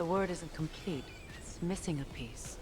The word isn't complete. It's missing a piece.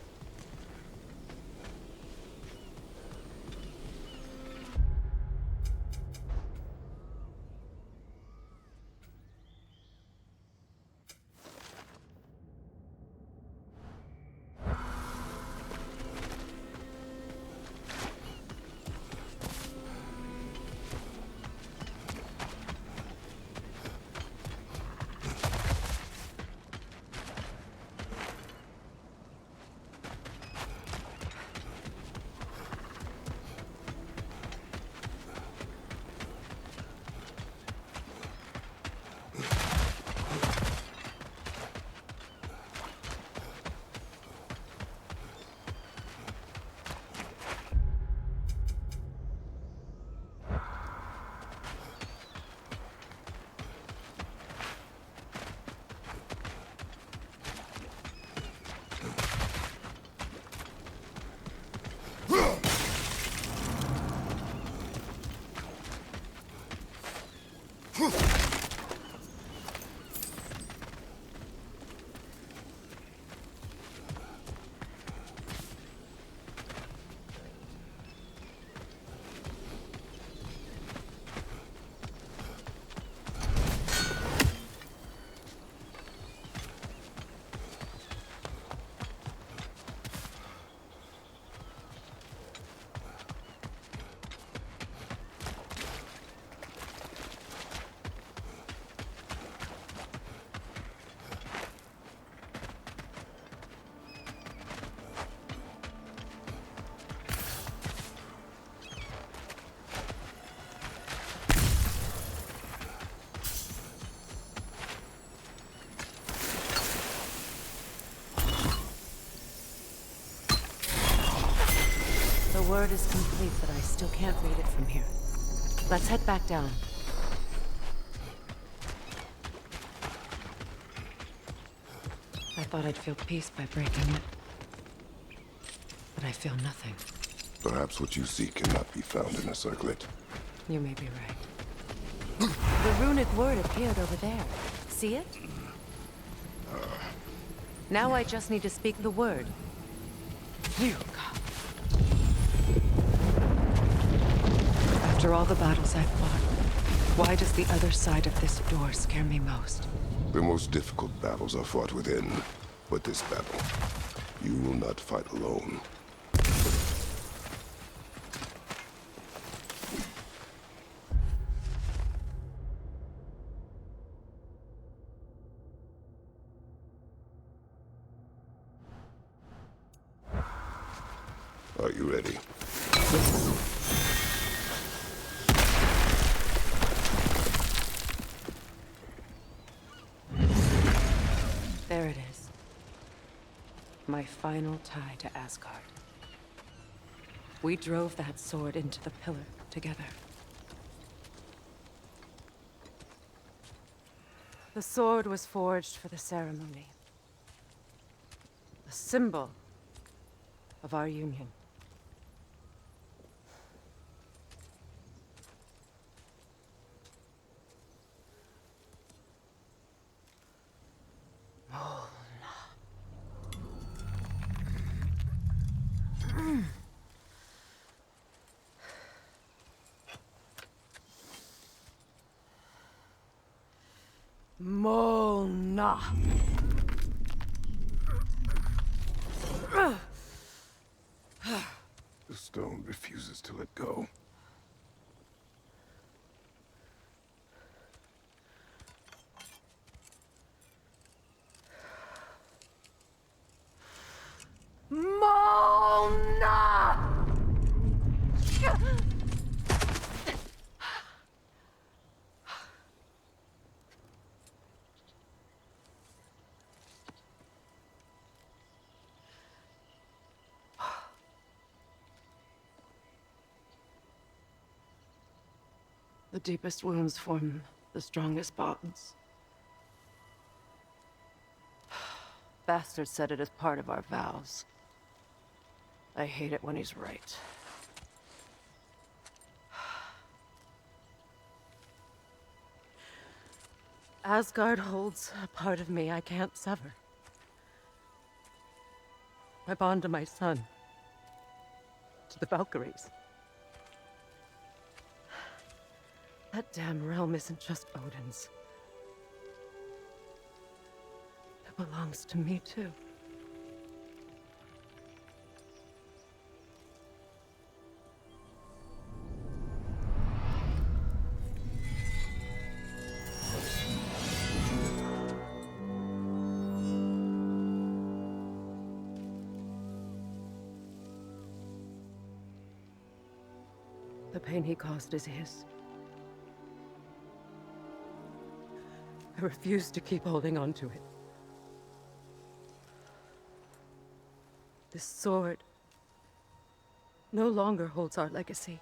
The word is complete, but I still can't read it from here. Let's head back down. I thought I'd feel peace by breaking it. But I feel nothing. Perhaps what you seek cannot be found in a circlet. You may be right. The runic word appeared over there. See it? Now I just need to speak the word. Phew. After all the battles I've fought, why does the other side of this door scare me most? The most difficult battles are fought within. But this battle, you will not fight alone. Are you ready? There it is. My final tie to Asgard. We drove that sword into the pillar together. The sword was forged for the ceremony. A symbol of our union. Molna. The stone refuses to let go. Molna! The deepest wounds form the strongest bonds. Bastard said it as part of our vows. I hate it when he's right. Asgard holds a part of me I can't sever. I bond to my son. To the Valkyries. That damn realm isn't just Odin's. It belongs to me, too. The pain he caused is his. I refuse to keep holding on to it. This sword no longer holds our legacy.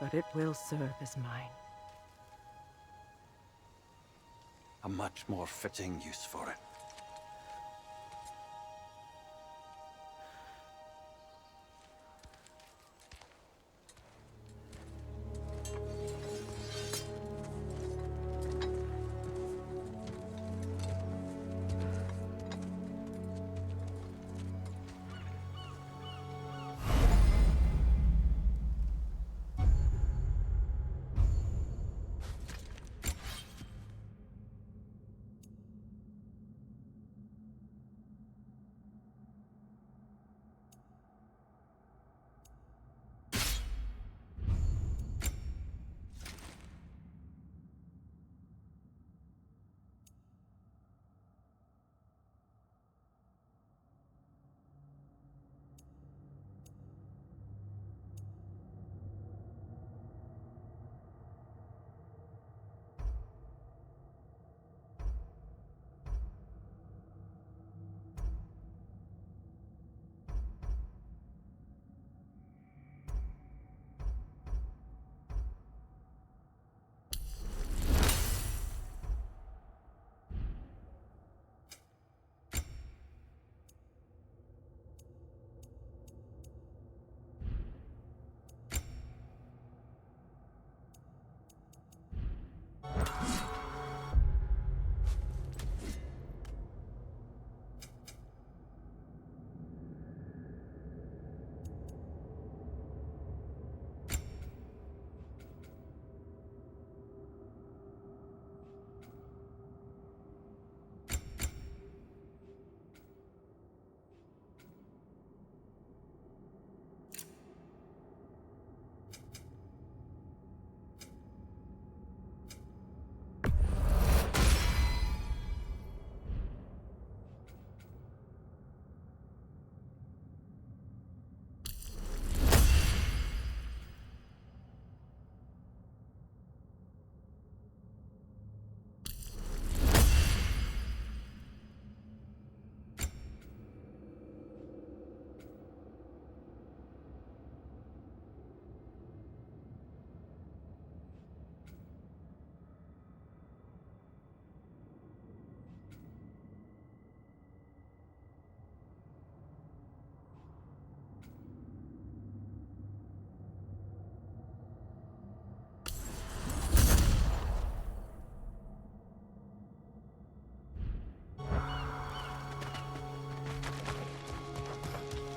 But it will serve as mine. A much more fitting use for it.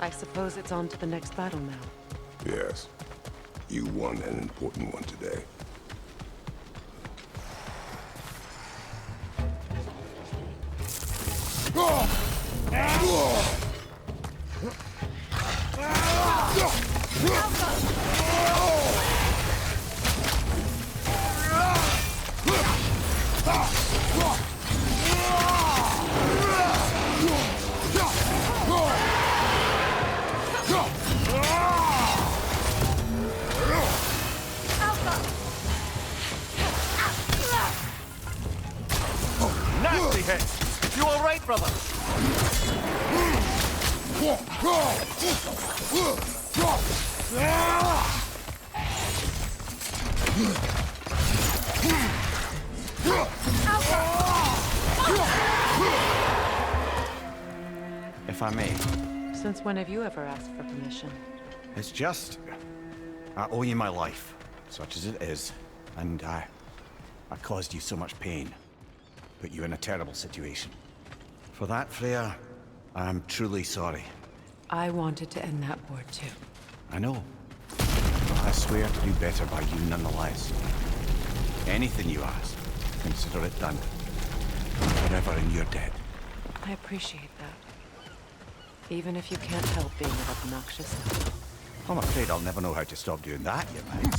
I suppose it's on to the next battle now. Yes. You won an important one today. Nasty hit! You all right, brother? If I may. Since when have you ever asked for permission? It's just... I owe you my life, such as it is. And I caused you so much pain. Put you in a terrible situation. For that, Freya, I'm truly sorry. I wanted to end that war too. I know. But I swear to do better by you nonetheless. Anything you ask, consider it done. Forever in your debt. I appreciate that. Even if you can't help being an obnoxious nut. I'm afraid I'll never know how to stop doing that, you might.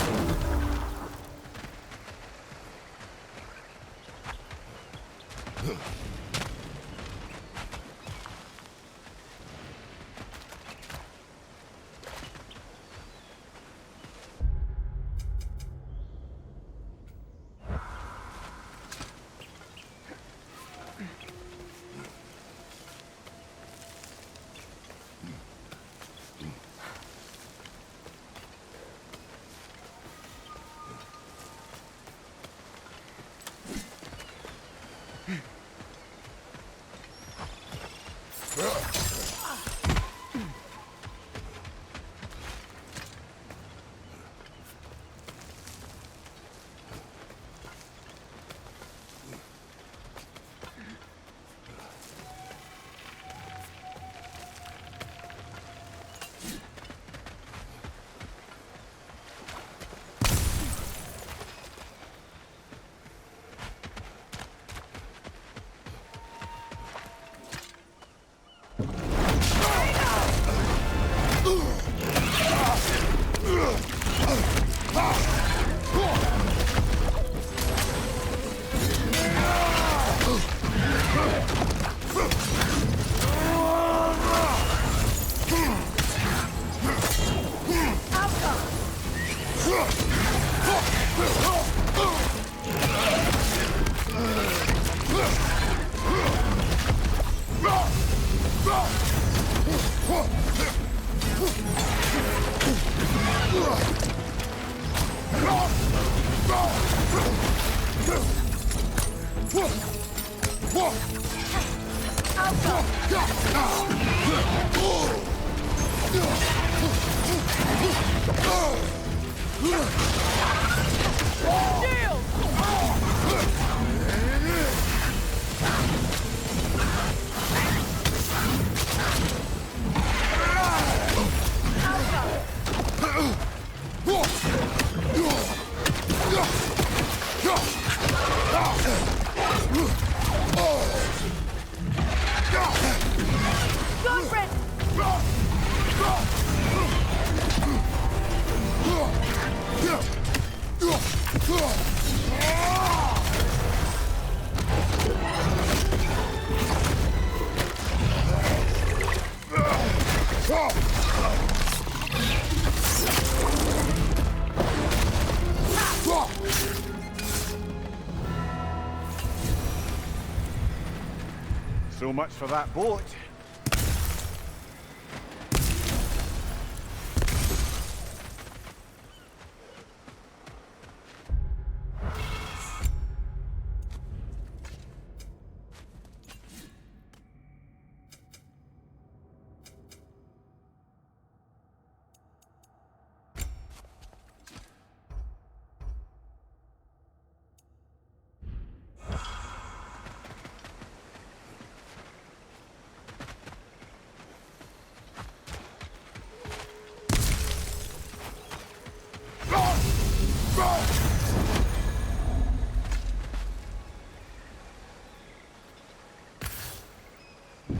So much for that boat.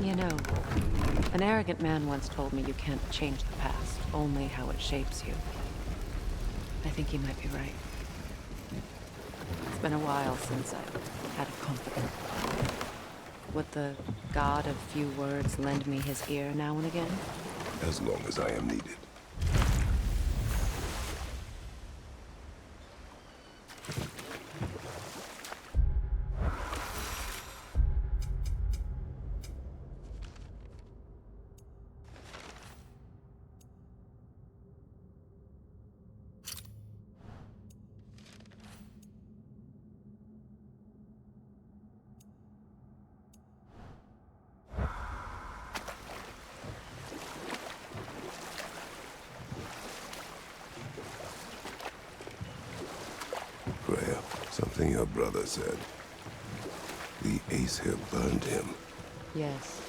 You know, an arrogant man once told me you can't change the past, only how it shapes you. I think he might be right. It's been a while since I've had a confidant. Would the god of few words lend me his ear now and again? As long as I am needed. Freya, something your brother said. The Ace here burned him. Yes.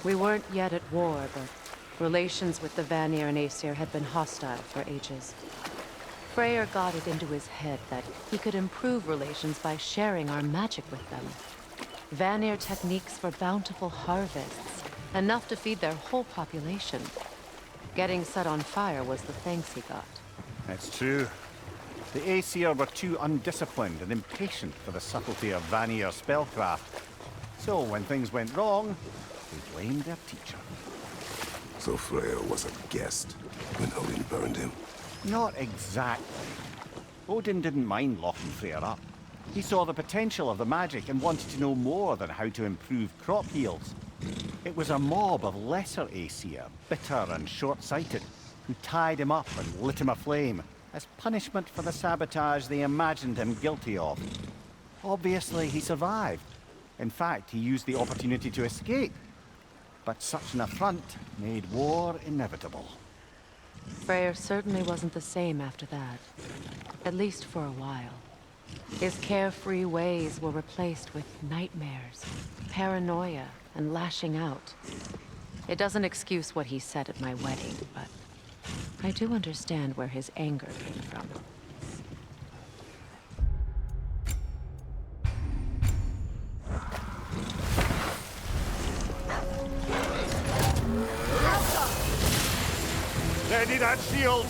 We weren't yet at war, but relations with the Vanir and Aesir had been hostile for ages. Freyr got it into his head that he could improve relations by sharing our magic with them. Vanir techniques for bountiful harvests, enough to feed their whole population. Getting set on fire was the thanks he got. It's true. The Aesir were too undisciplined and impatient for the subtlety of Vanir spellcraft. So when things went wrong, they blamed their teacher. So Freyr was a guest when Odin burned him. Not exactly. Odin didn't mind locking Freyr up. He saw the potential of the magic and wanted to know more than how to improve crop yields. It was a mob of lesser Aesir, bitter and short-sighted, who tied him up and lit him aflame as punishment for the sabotage they imagined him guilty of. Obviously, he survived. In fact, he used the opportunity to escape. But such an affront made war inevitable. Freyr certainly wasn't the same after that. At least for a while. His carefree ways were replaced with nightmares, paranoia, and lashing out. It doesn't excuse what he said at my wedding, but I do understand where his anger came from. Ready that shield!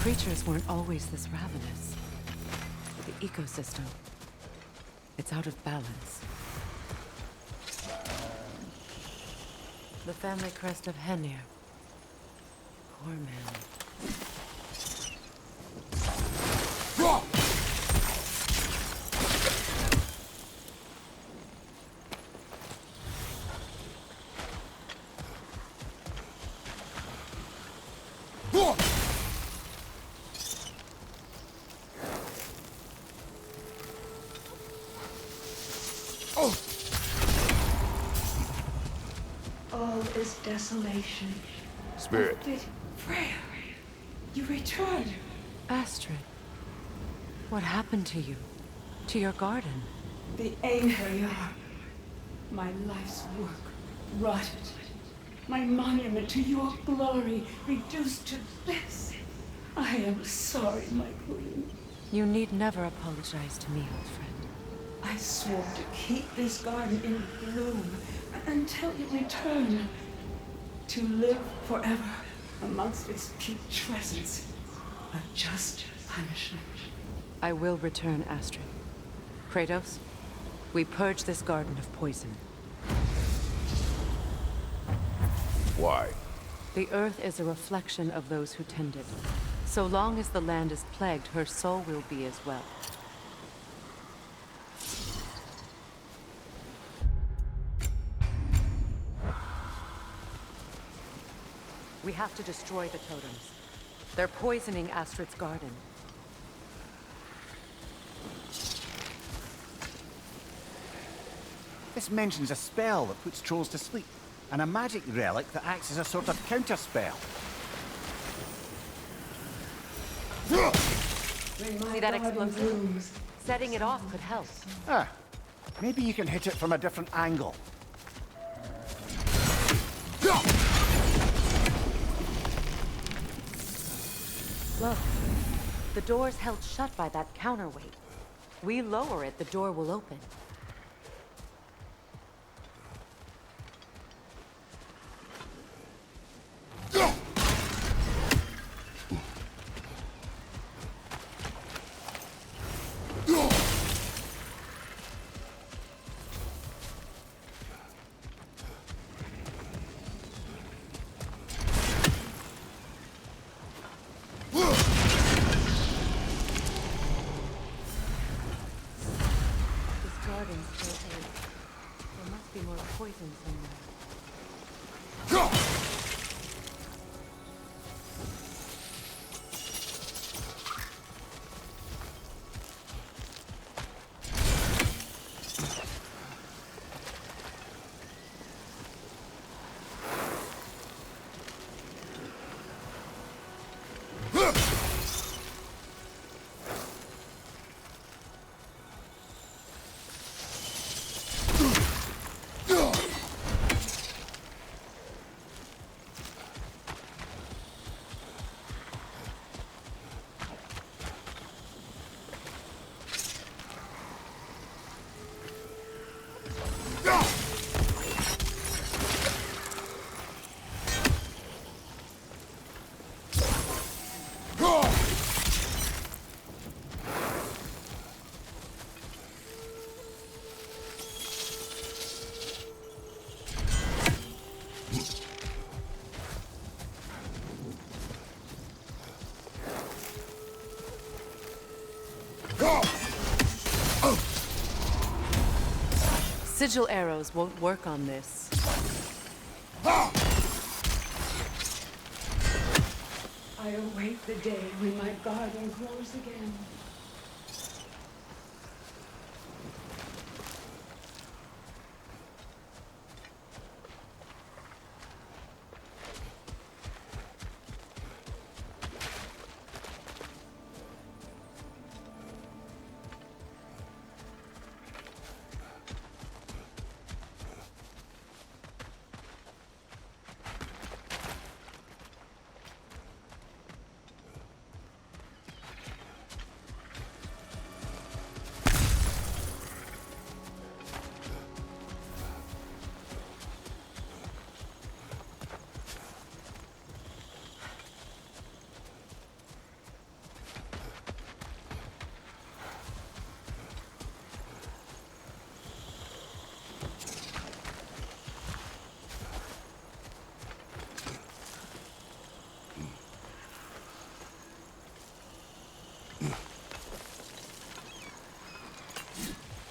Creatures weren't always this ravenous. The ecosystem, it's out of balance. The family crest of Henir. Poor man. All is desolation. Spirit. Freya, you returned. Astrid, what happened to you? To your garden? The Einherjar. My life's work rotted. My monument to your glory reduced to this. I am sorry, my queen. You need never apologize to me, old friend. I swore to keep this garden in bloom until you return. To live forever amongst its putrescence. A just punishment. I will return, Astrid. Kratos, we purge this garden of poison. Why? The earth is a reflection of those who tend it. So long as the land is plagued, her soul will be as well. We have to destroy the totems. They're poisoning Astrid's garden. This mentions a spell that puts trolls to sleep, and a magic relic that acts as a sort of counter-spell. See that explosive? Setting it off could help. Ah, maybe you can hit it from a different angle. Look, the door's held shut by that counterweight. We lower it, the door will open. There must be more poison somewhere. Sigil arrows won't work on this. I await the day when my garden grows again.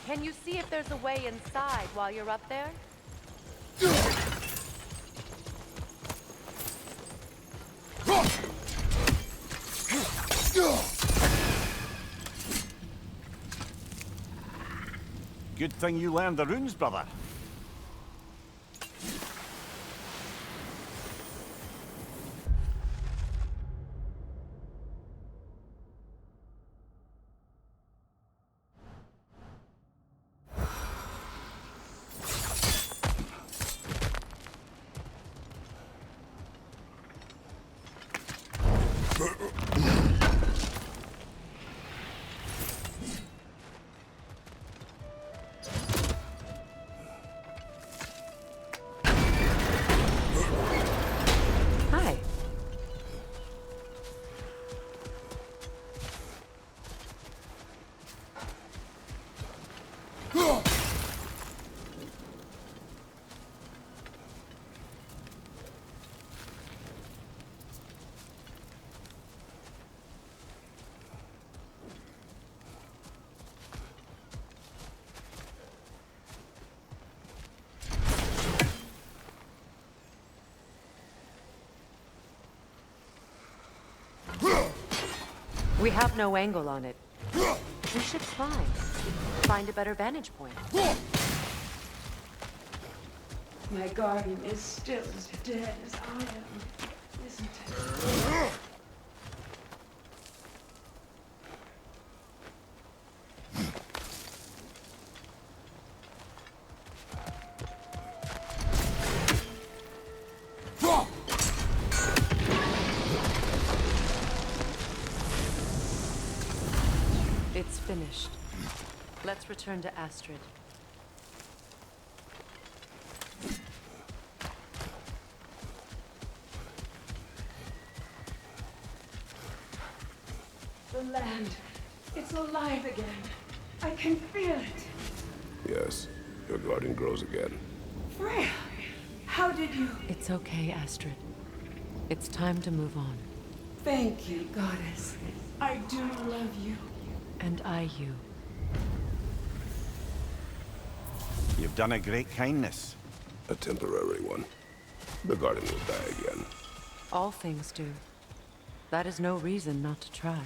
Can you see if there's a way inside while you're up there? Good thing you learned the runes, brother. Hi. We have no angle on it. The ship's fine. Find a better vantage point. My guardian is still as dead as I am, isn't it? It's finished. Let's return to Astrid. The land, it's alive again. I can feel it. Yes, your guardian grows again. Freya, how did you? It's okay, Astrid. It's time to move on. Thank you, goddess. I do love you. And I you. You've done a great kindness. A temporary one. The guardian will die again. All things do. That is no reason not to try.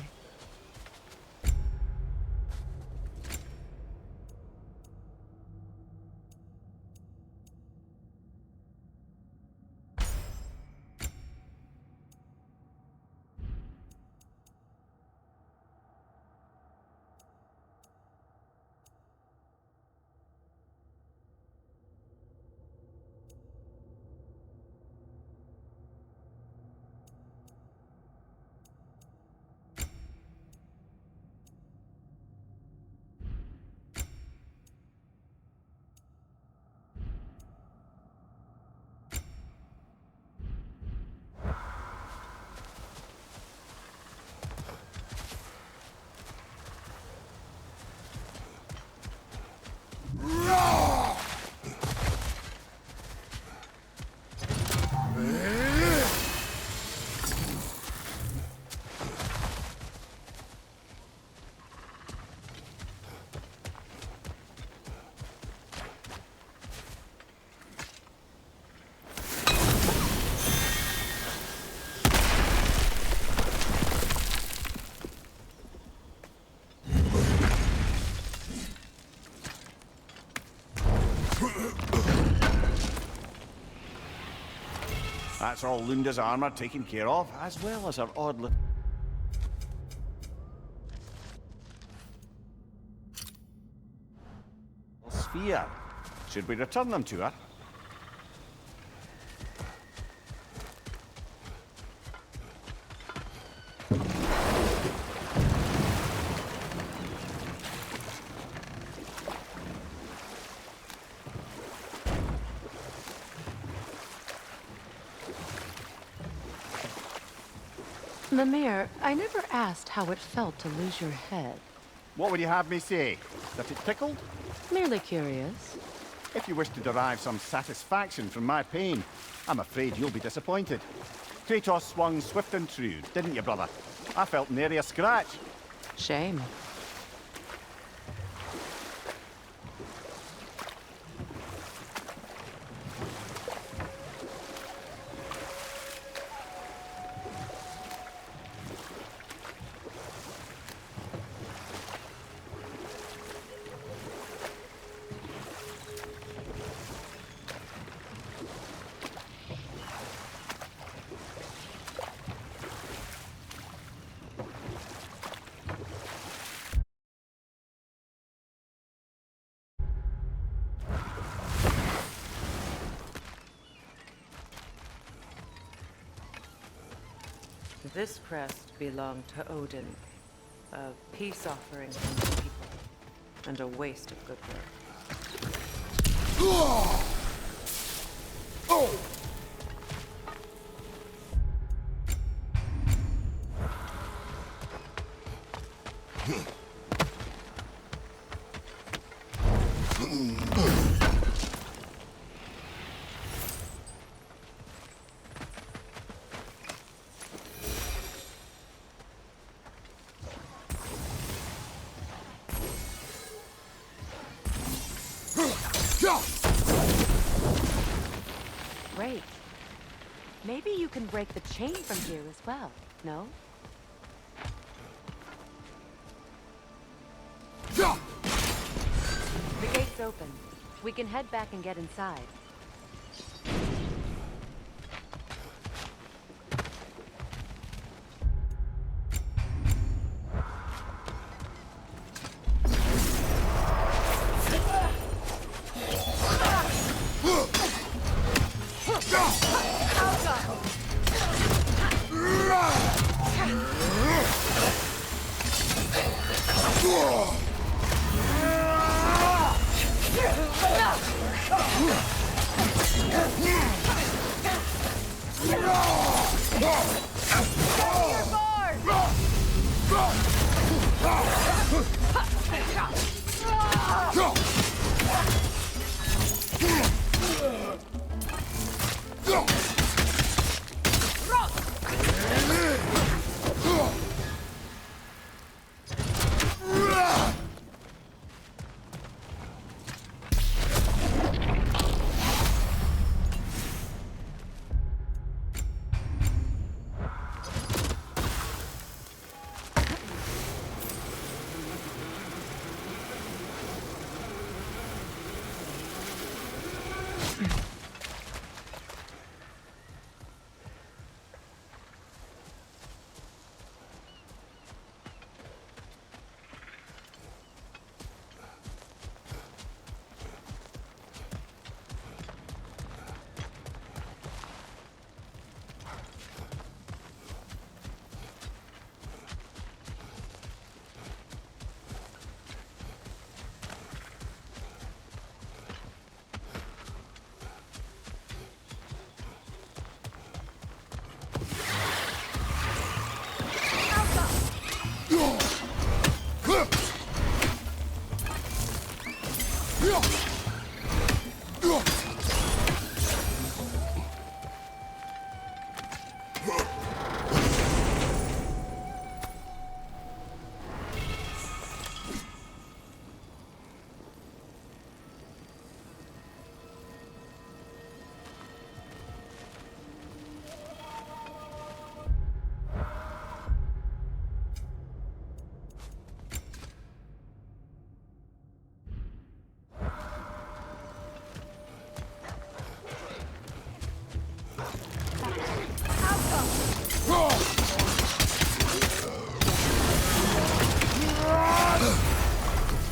That's all Lunda's armor taken care of, as well as her odd little sphere. Should we return them to her? Mimir, I never asked how it felt to lose your head. What would you have me say? That it tickled? Merely curious. If you wish to derive some satisfaction from my pain, I'm afraid you'll be disappointed. Kratos swung swift and true, didn't you, brother? I felt nary a scratch. Shame. This crest belonged to Odin, a peace offering from the people, and a waste of good work. Great. Maybe you can break the chain from here as well, no? The gate's open. We can head back and get inside.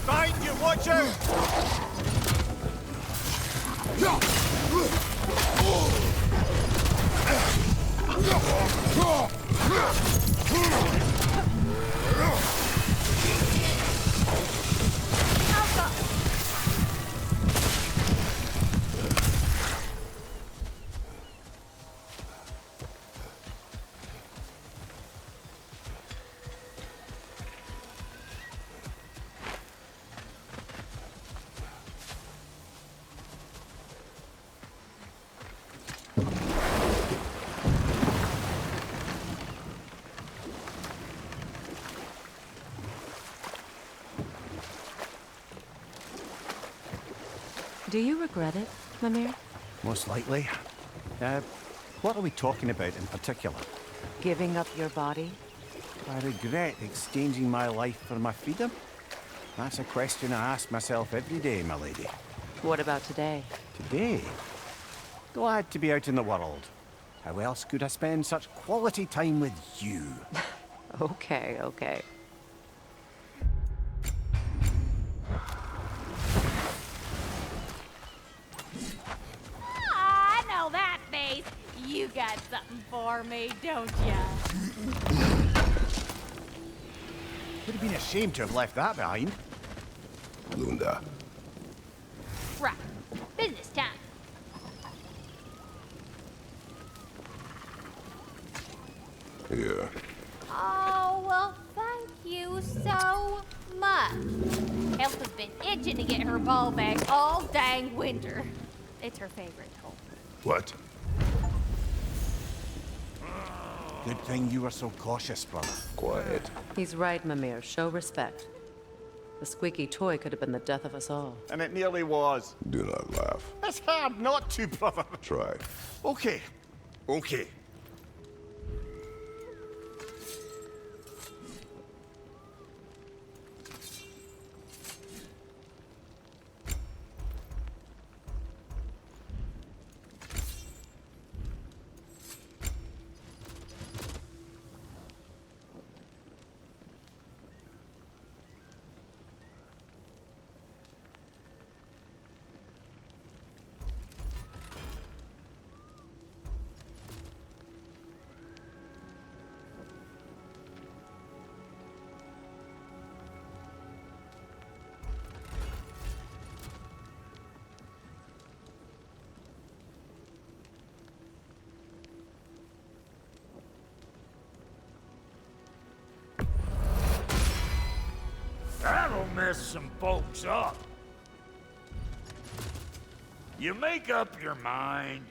Find you, watch out! Do you regret it, Mimir? Most likely. What are we talking about in particular? Giving up your body? I regret exchanging my life for my freedom? That's a question I ask myself every day, my lady. What about today? Today? Glad to be out in the world. How else could I spend such quality time with you? Okay, okay. I know that face. You got something for me, don't ya? Would have been a shame to have left that behind. Lunda. Right. Business time. Here. Oh, well, thank you so much. Elf has been itching to get her ball back all dang winter. It's her favorite home. What? Good thing you were so cautious, brother. Quiet. He's right, Mimir. Show respect. The squeaky toy could have been the death of us all. And it nearly was. Do not laugh. It's hard not to, brother. Try. Okay. Okay. That'll mess some folks up. You make up your mind.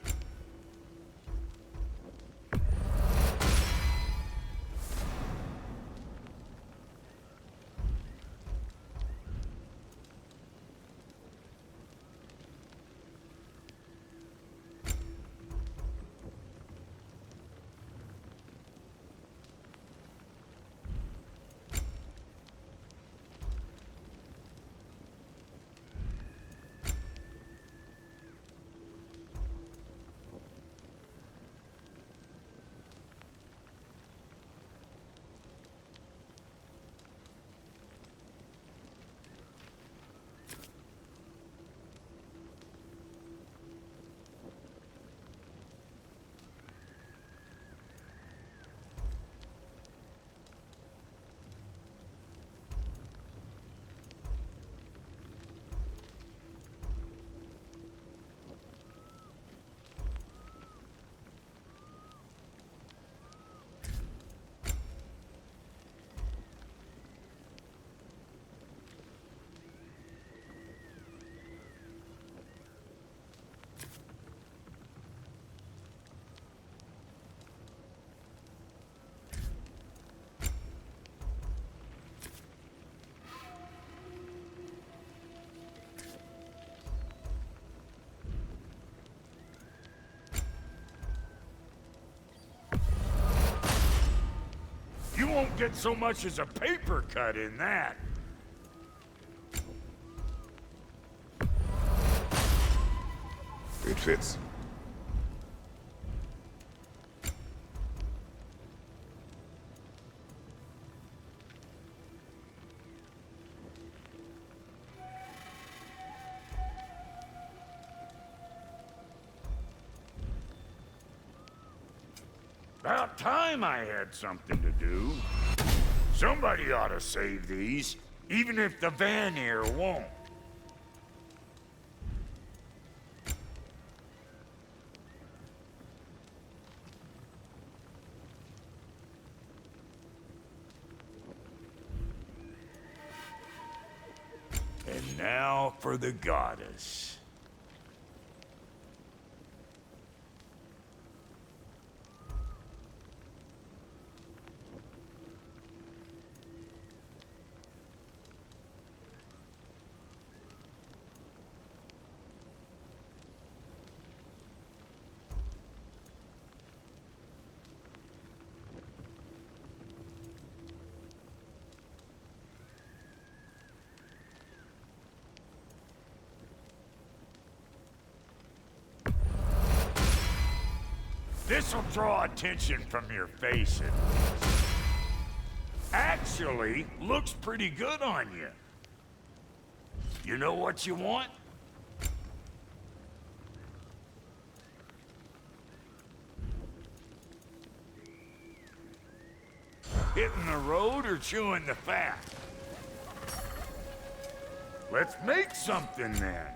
get so much as a paper cut in that. It fits. About time I had something to do. Somebody ought to save these, even if the Vanir won't. And now for the goddess. This'll draw attention from your face at least. Actually, looks pretty good on you. You know what you want? Hitting the road or chewing the fat? Let's make something then.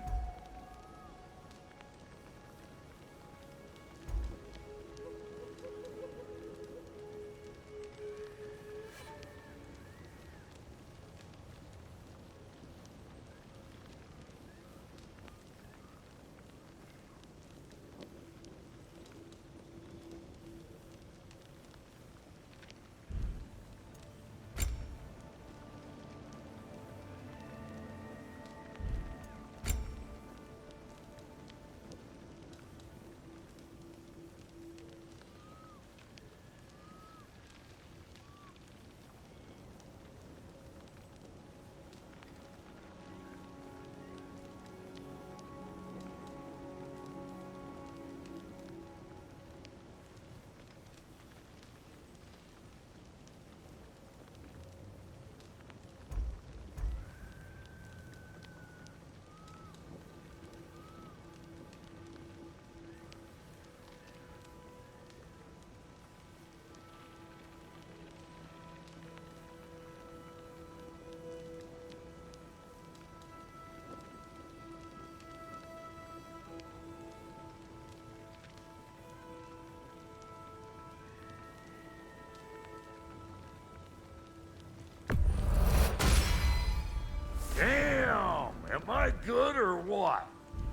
Damn! Am I good or what?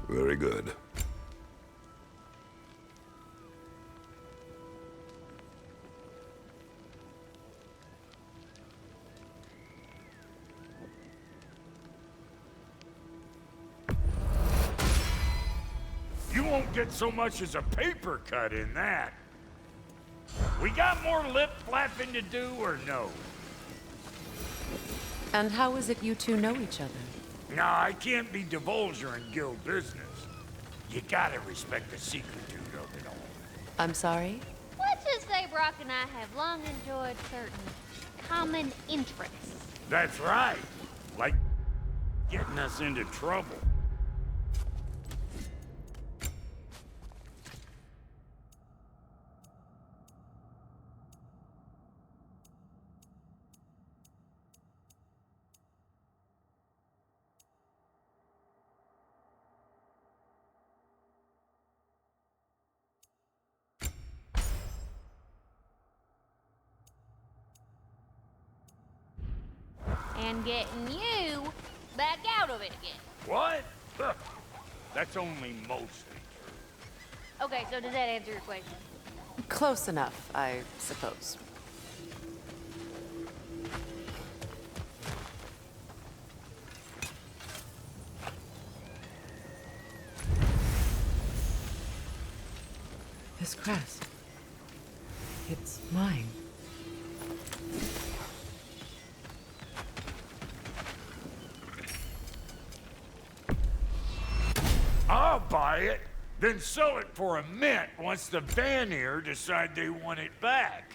Very good. You won't get so much as a paper cut in that. We got more lip flapping to do or no? And how is it you two know each other? Nah, I can't be divulger in guild business. You gotta respect the secretude of it all. I'm sorry? Let's just say Brock and I have long enjoyed certain common interests. That's right. Like getting us into trouble. And getting you back out of it again. What? Huh. That's only mostly true. Okay, so does that answer your question? Close enough, I suppose. This crest. It's mine. it, then sell it for a mint once the Vanir decide they want it back.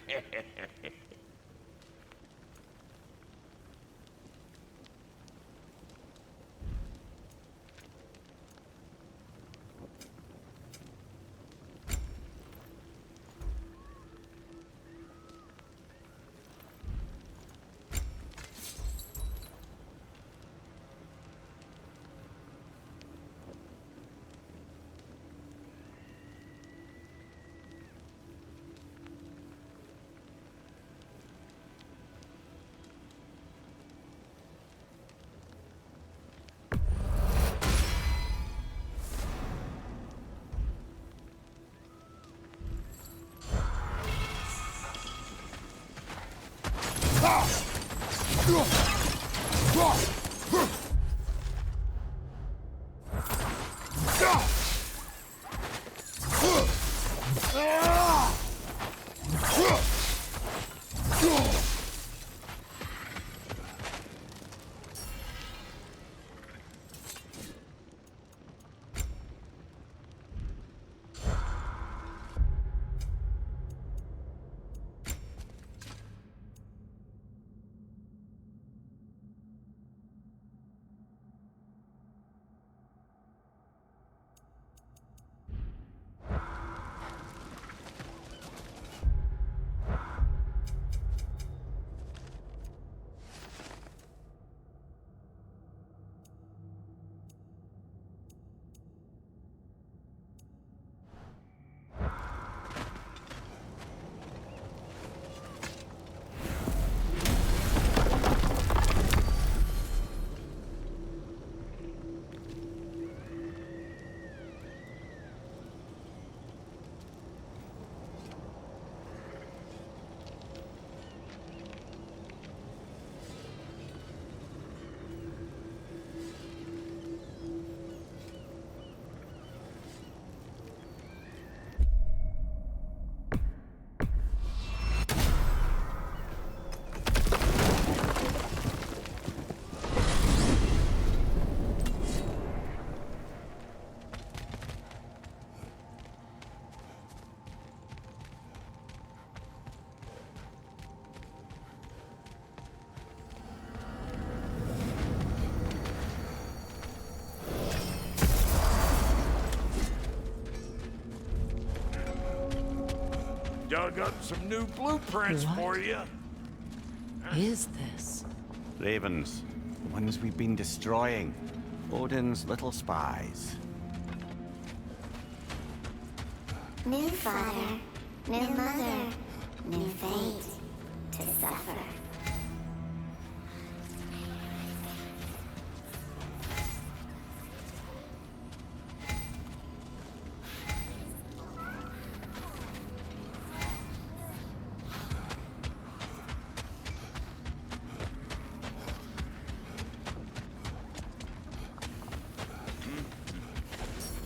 Dug up some new blueprints for you. Is this? Ravens, the ones we've been destroying. Odin's little spies. New father, new mother, new fate to suffer.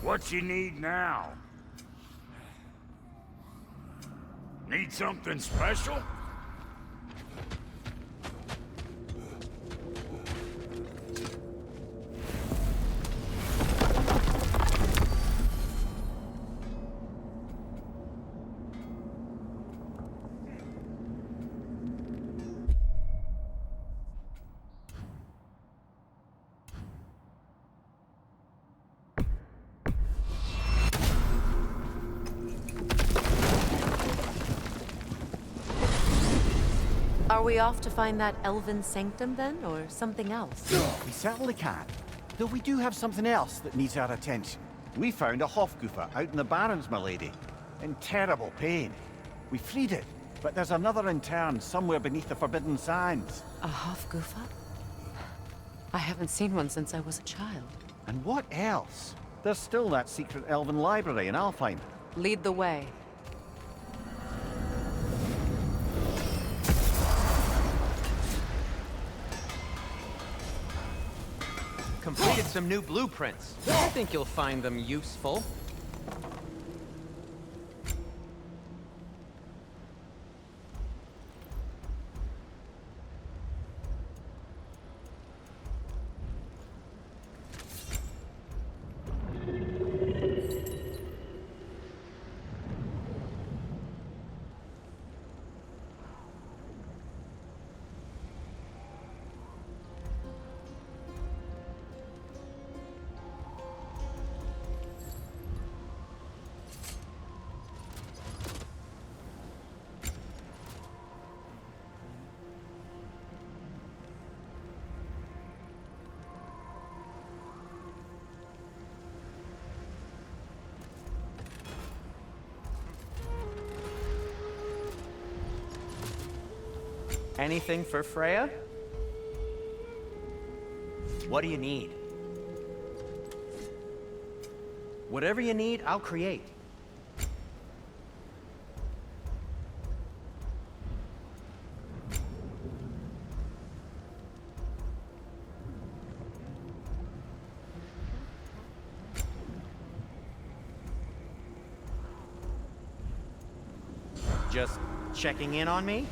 What you need now? Need something special? Are we off to find that elven sanctum then, or something else? We certainly can. Though we do have something else that needs our attention. We found a Hofgufa out in the Barrens, my lady. In terrible pain. We freed it, but there's another intern somewhere beneath the Forbidden Sands. A Hofgufa? I haven't seen one since I was a child. And what else? There's still that secret elven library in Alfheim. Lead the way. Completed some new blueprints. I think you'll find them useful. Anything for Freya? What do you need? Whatever you need, I'll create. Just checking in on me?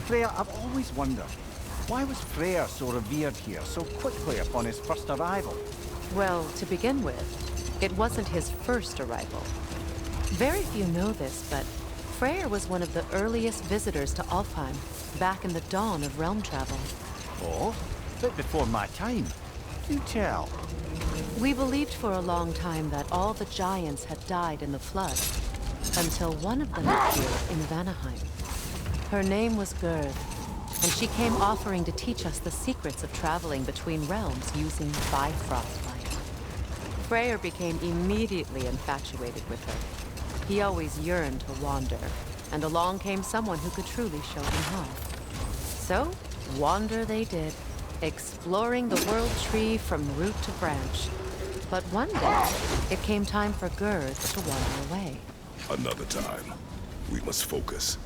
Freya, I've always wondered, why was Freyr so revered here so quickly upon his first arrival? Well, to begin with, it wasn't his first arrival. Very few know this, but Freyr was one of the earliest visitors to Alfheim, back in the dawn of realm travel. Oh, a bit before my time. Do tell. We believed for a long time that all the giants had died in the flood, until one of them appeared in Vanaheim. Her name was Gerd, and she came offering to teach us the secrets of traveling between realms using Bifrost light. Freyr became immediately infatuated with her. He always yearned to wander, and along came someone who could truly show him how. So, wander they did, exploring the World Tree from root to branch. But one day, it came time for Gerd to wander away. Another time. We must focus.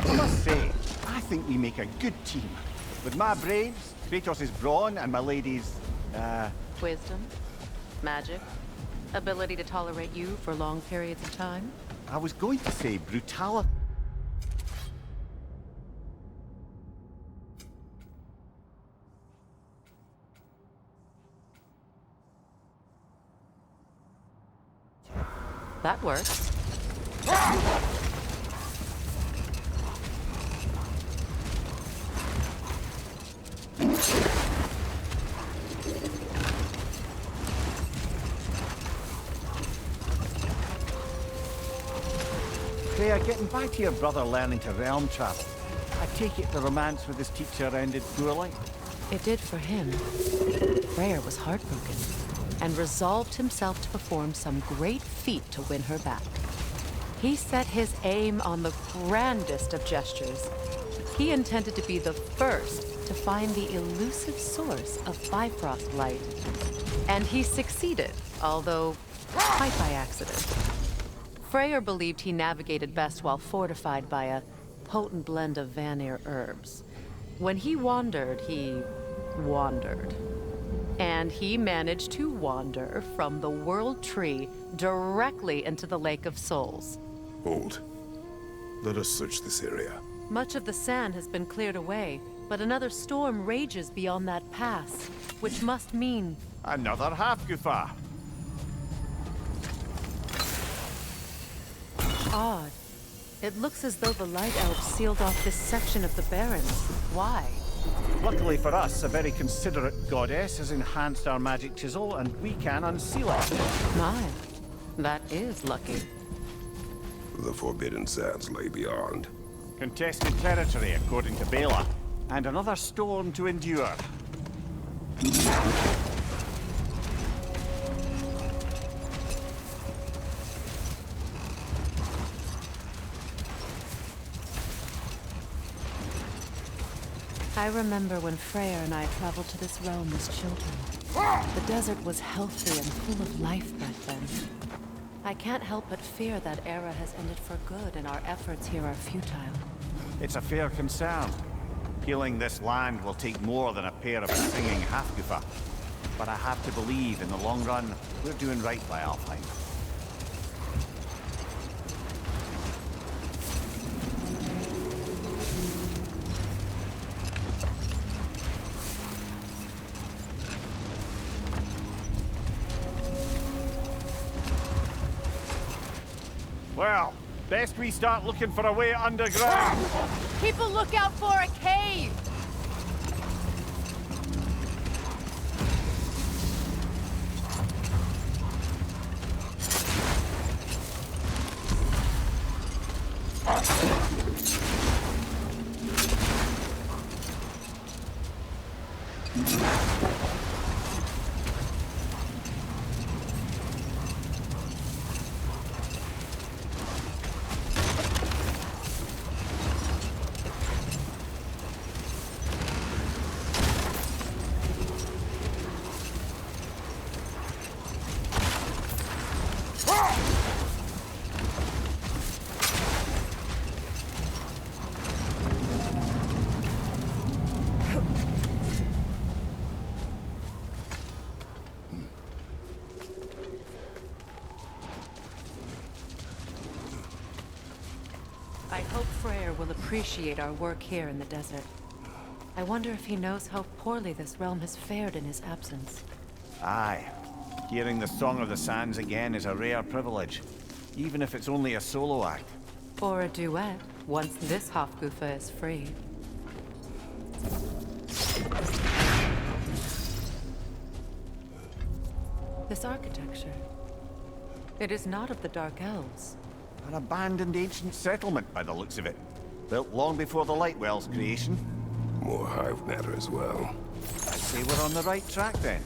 I must say, I think we make a good team. With my braves, Kratos' brawn, and my lady's, Wisdom, magic, ability to tolerate you for long periods of time. I was going to say brutality. That works. Freya, getting back to your brother learning to realm travel, I take it the romance with his teacher ended poorly? It did for him. Freyr was heartbroken, and resolved himself to perform some great feat to win her back. He set his aim on the grandest of gestures. He intended to be the first to find the elusive source of Bifrost light. And he succeeded, although quite by accident. Freyr believed he navigated best while fortified by a potent blend of Vanir herbs. When he wandered, he wandered. And he managed to wander from the World Tree directly into the Lake of Souls. Hold. Let us search this area. Much of the sand has been cleared away, but another storm rages beyond that pass, which must mean... Another half-goofer. odd. It looks as though the Light Elves sealed off this section of the Barrens. Why? Luckily for us, a very considerate goddess has enhanced our magic chisel, and we can unseal it. My, that is lucky. The Forbidden Sands lay beyond. Contested territory, according to Bela. And another storm to endure. I remember when Freya and I traveled to this realm as children. The desert was healthy and full of life back then. I can't help but fear that era has ended for good and our efforts here are futile. It's a fair concern. Healing this land will take more than a pair of singing Halfgoofer. But I have to believe, in the long run, we're doing right by Alfheim. Well, best we start looking for a way underground. Keep a lookout for a cave! I hope Freyr will appreciate our work here in the desert. I wonder if he knows how poorly this realm has fared in his absence. Aye. Hearing the Song of the Sands again is a rare privilege, even if it's only a solo act. Or a duet, once this Hofgufa is free. This architecture. It is not of the Dark Elves. An abandoned ancient settlement, by the looks of it. Built long before the Lightwell's creation. More hive matter as well. I'd say we're on the right track then.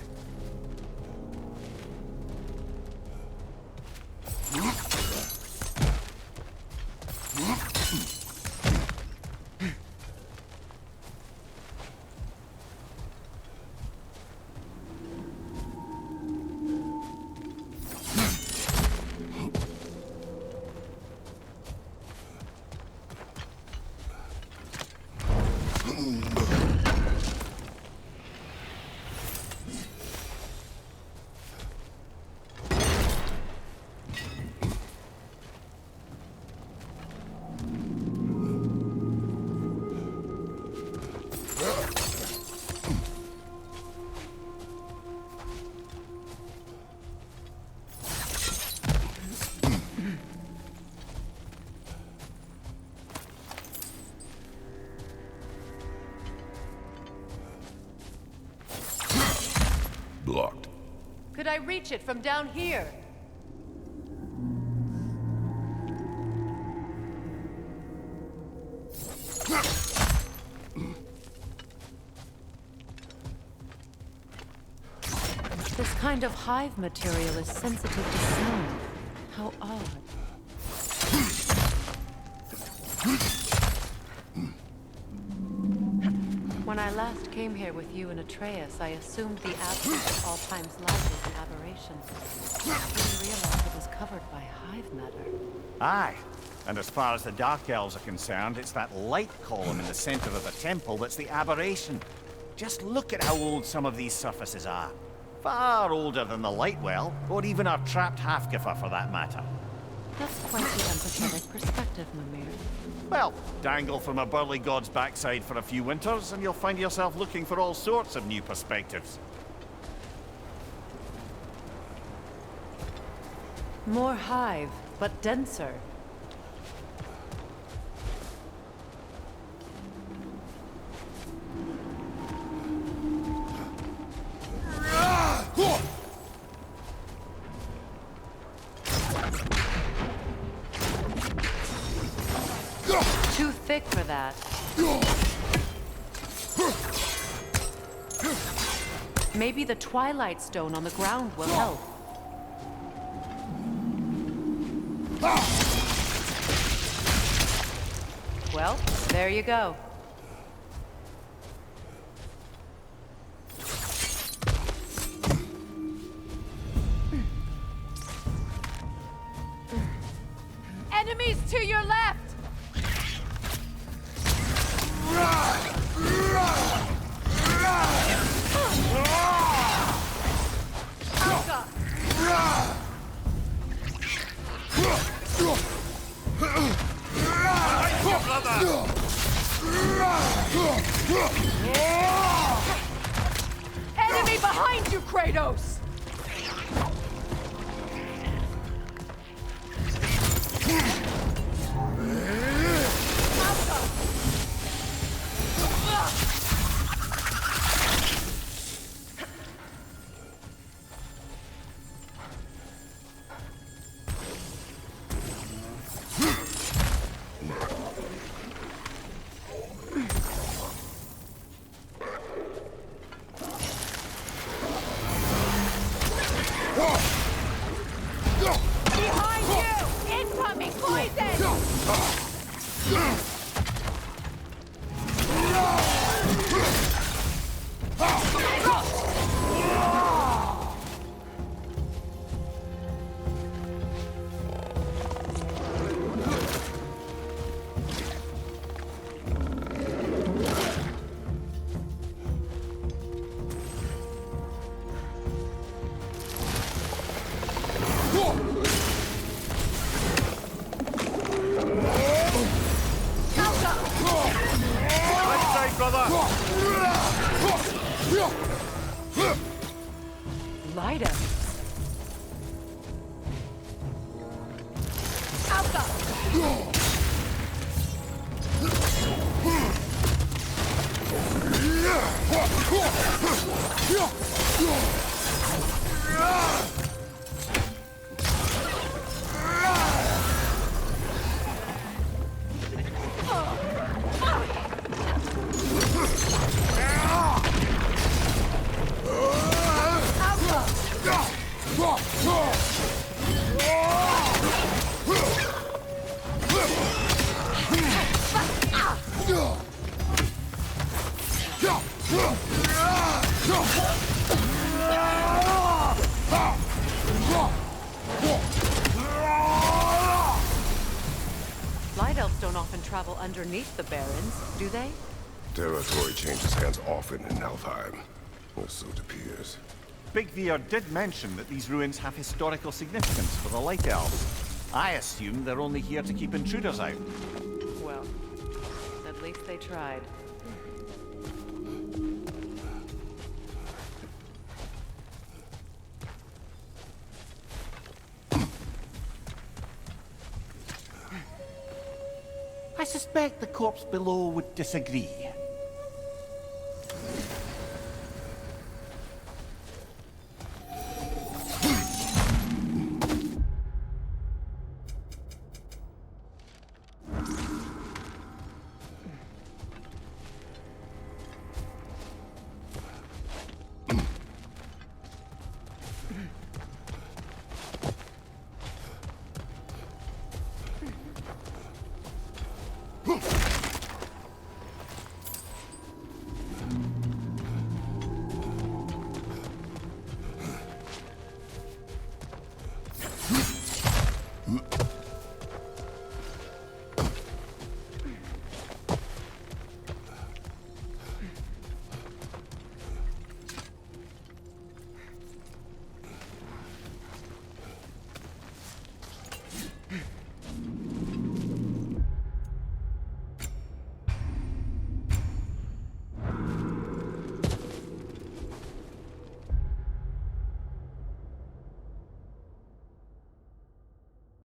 Blocked. Could I reach it from down here? This kind of hive material is sensitive to sound. How odd. When I last came here with you and Atreus, I assumed the absence of Alfheim's light was an aberration. I didn't realize it was covered by hive matter. Aye. And as far as the Dark Elves are concerned, it's that light column in the center of the temple that's the aberration. Just look at how old some of these surfaces are. Far older than the Lightwell, or even our trapped Halfgoofer for that matter. That's quite the empathetic perspective, Mimir. Well, dangle from a burly god's backside for a few winters, and you'll find yourself looking for all sorts of new perspectives. More hive, but denser. Too thick for that. Maybe the Twilight Stone on the ground will help. Well, there you go. Enemies to your left! Enemy behind you, Kratos! Behind you! Incoming poison! Light up. Light elves don't often travel underneath the Barrens, do they? Territory changes hands often in Alfheim. Or so it appears. Big Veer did mention that these ruins have historical significance for the Light Elves. I assume they're only here to keep intruders out. Well, at least they tried. I suspect the corpse below would disagree.